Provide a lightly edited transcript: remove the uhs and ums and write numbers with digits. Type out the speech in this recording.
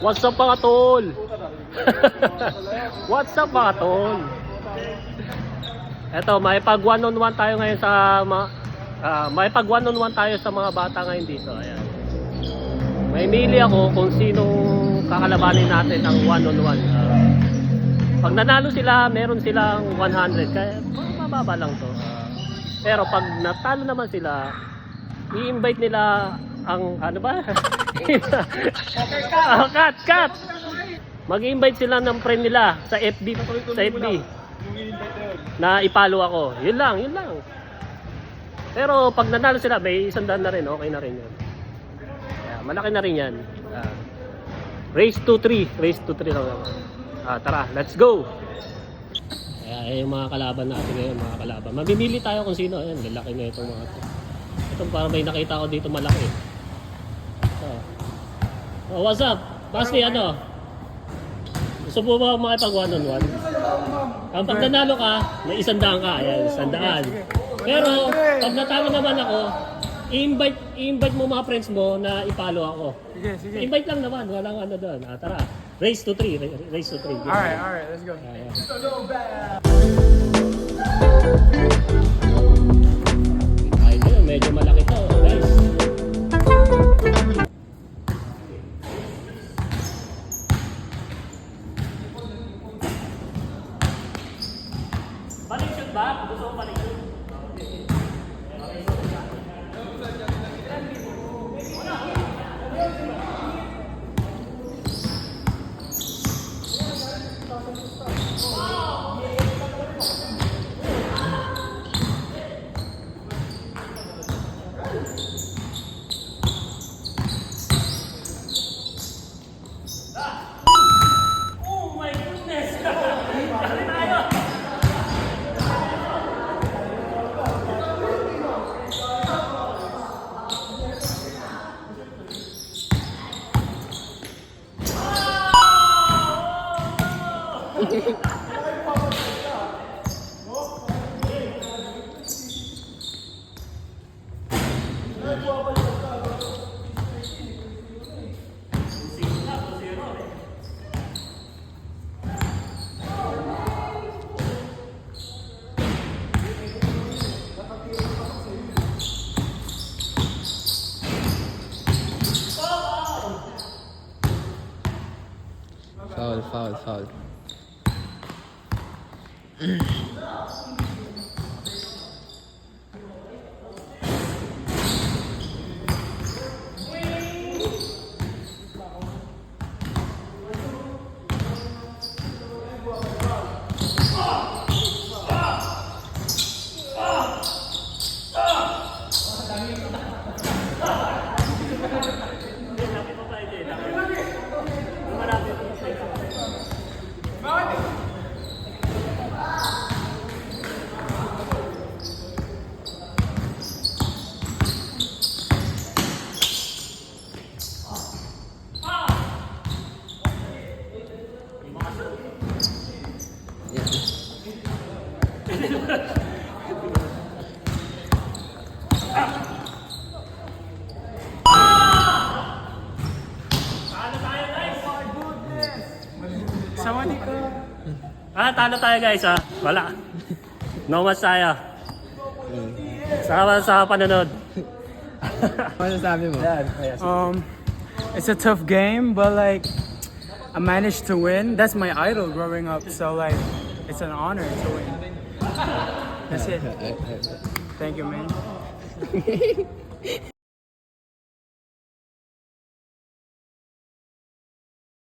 What's up mga tol? What's up mga tol? Eto, may pag one on one tayo ngayon sa may pag one on one tayo sa mga bata ngayon dito. Ayan. May mili ako kung sinong kakalabanin natin ang one on one. Pag nanalo sila, meron silang 100. Kaya mababa lang to. Pero pag natalo naman sila, i-invite nila ang ano ba? Cut. Mag-invite sila ng friend nila sa FB na ipalo ako. Yun lang. Pero pag nanalo sila, may 100 na rin, okay na rin 'yun. Malaki na rin 'yan. Race to 3 lang ako. Tara, let's go. Yung mga kalaban natin ngayon, mga kalaban. Mamimili tayo kung sino. Ayan, lalaki na itong mga to. Itong parang may nakita ko dito malaki. Oh, what's up? Basti, ano? Gusto mo ba makipag one on one? Ang pag nanalo ka, may 100 ka. Ayan, 100. Pero, pag natalo naman ako, i-invite mo mga friends mo na ipalo ako. Sige. Invite lang naman, walang ano doon. Tara, race to 3. Alright, let's go. Ayun, medyo malaki to, guys. Balik ba? Gusto ko balik shoot. Oh my goodness! Foul. Talo tayo guys Wala. No match tayo. Sa panonood. Ano sabi mo? It's a tough game, but like I managed to win. That's my idol growing up, so like it's an honor to win. That's it. Thank you, man.